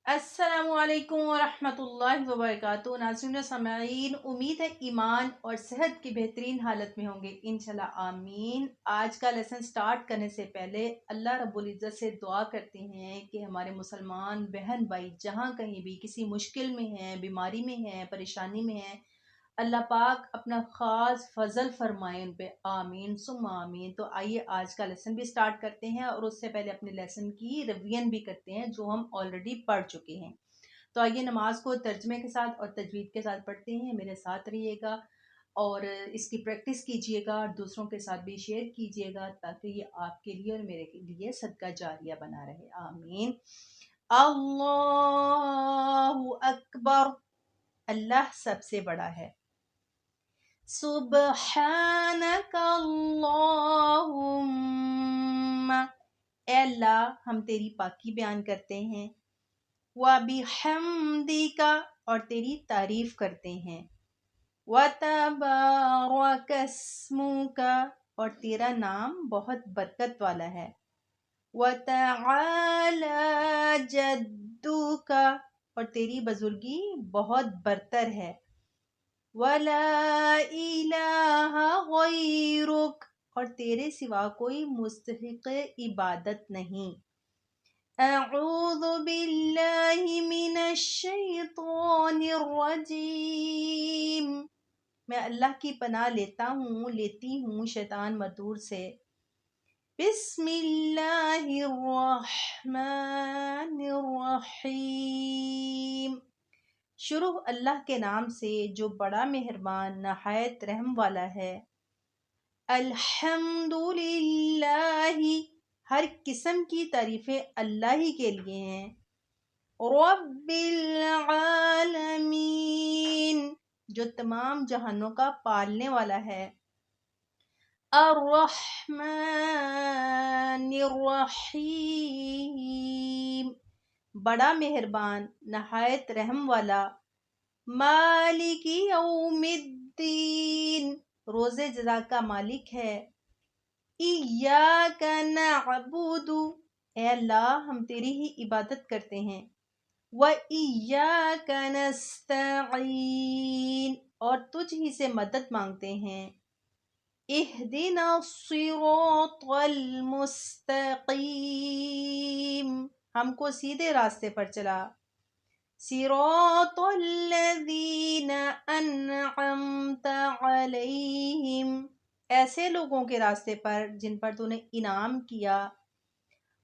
السلام علیکم ورحمۃ اللہ وبرکاتہ۔ ناظرین و سامعین، امید ہے ایمان اور صحت کی بہترین حالت میں ہوں گے، انشاءاللہ آمین۔ آج کا لیسن سٹارٹ کرنے سے پہلے اللہ رب العزت سے دعا کرتے ہیں کہ ہمارے مسلمان بہن بھائی جہاں کہیں بھی کسی مشکل میں ہیں، بیماری میں ہیں، پریشانی میں ہیں، اللہ پاک اپنا خاص فضل فرمائے ان پہ، آمین ثم آمین۔ تو آئیے آج کا لیسن بھی سٹارٹ کرتے ہیں، اور اس سے پہلے اپنے لیسن کی ریویژن بھی کرتے ہیں جو ہم آلریڈی پڑھ چکے ہیں۔ تو آئیے نماز کو ترجمے کے ساتھ اور تجوید کے ساتھ پڑھتے ہیں، میرے ساتھ رہیے گا اور اس کی پریکٹس کیجیے گا اور دوسروں کے ساتھ بھی شیئر کیجیے گا تاکہ یہ آپ کے لیے اور میرے لیے صدقہ جاریہ بنا رہے، آمین۔ اللہ اکبر، اللہ سب سے بڑا ہے۔ سبحانک اللہم، اے اللہ ہم تیری پاکی بیان کرتے ہیں، وَبِحَمْدِکَ، اور تیری تعریف کرتے ہیں، وَتَبَارَكَ اسْمُکَ، اور تیرا نام بہت برکت والا ہے، وَتَعَالَى جَدُّکَ، اور تیری بزرگی بہت برتر ہے، وَلَا إِلَٰهَ غَيْرُكَ، اور تیرے سوا کوئی مستحق عبادت نہیں۔ اعوذ باللہ من الشیطان الرجیم، میں اللہ کی پناہ لیتی ہوں شیطان مردود سے۔ بسم اللہ الرحمن الرحیم، شروع اللہ کے نام سے جو بڑا مہربان نہایت رحم والا ہے۔ الحمد للہ، ہر قسم کی تعریفیں اللہ ہی کے لیے ہیں۔ رب العالمین، جو تمام جہانوں کا پالنے والا ہے۔ الرحمن الرحیم، بڑا مہربان نہایت رحم والا۔ مالک یوم الدین، روز جزا کا مالک ہے۔ ایاک نعبد، اے اللہ ہم تیری ہی عبادت کرتے ہیں۔ وَإِيَّاكَ نَسْتَعِينُ، اور تجھ ہی سے مدد مانگتے ہیں۔ اہدنا الصراط المستقیم، ہم کو سیدھے راستے پر چلا۔ صراط الذین انعمت علیہم، ایسے لوگوں کے راستے پر جن پر تو نے انعام کیا۔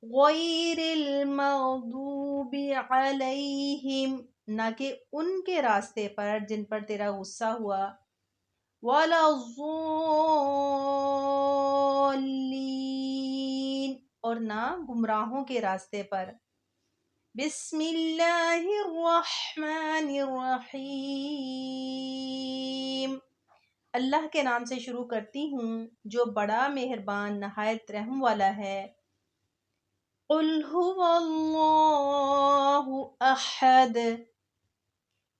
غیر المغضوب علیہم، نہ کہ ان کے راستے پر جن پر تیرا غصہ ہوا۔ ولا الضالین، اور نہ گمراہوں کے راستے پر۔ بسم اللہ الرحمن الرحیم، اللہ کے نام سے شروع کرتی ہوں جو بڑا مہربان نہایت رحم والا ہے۔ قل هو اللہ احد،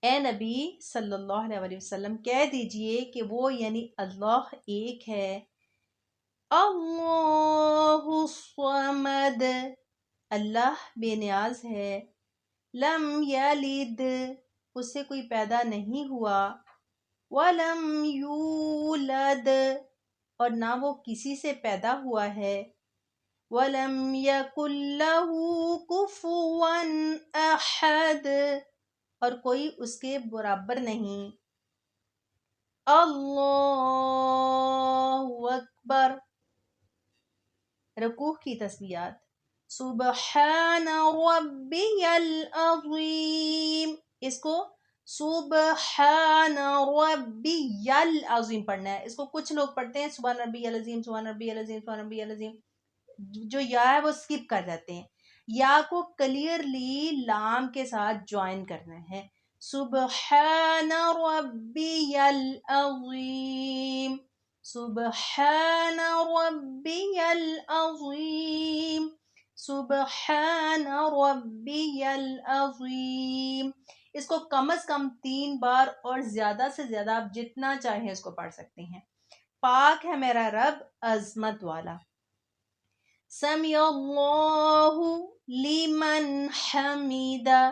اے نبی صلی اللہ علیہ وسلم کہہ دیجئے کہ وہ یعنی اللہ ایک ہے۔ اللہ الصمد، اللہ بے نیاز ہے۔ لم یلد، اس سے کوئی پیدا نہیں ہوا۔ ولم یولد، اور نہ وہ کسی سے پیدا ہوا ہے۔ وَلَمْ يَكُنْ لَهُ كُفُوًا أَحَدٌ، اور کوئی اس کے برابر نہیں۔ اللہ اکبر، رکوع کی تسبیحات۔ سبحان ربی العظیم، اس کو سبحان ربی العظیم پڑھنا ہے۔ اس کو کچھ لوگ پڑھتے ہیں سبحان ربی العظیم، سبحان ربی العظیم، سبحان ربی العظیم، جو یا ہے وہ اسکپ کر جاتے ہیں۔ یا کو کلیئرلی لام کے ساتھ جوائن کرنا ہے۔ سبحان ربی العظیم، سبحان ربی العظیم، سبحان ربی العظیم۔ اس کو کم از کم 3 بار اور زیادہ سے زیادہ آپ جتنا چاہیں اس کو پڑھ سکتے ہیں۔ پاک ہے میرا رب عظمت والا۔ سمیع اللہ لمن حمیدہ،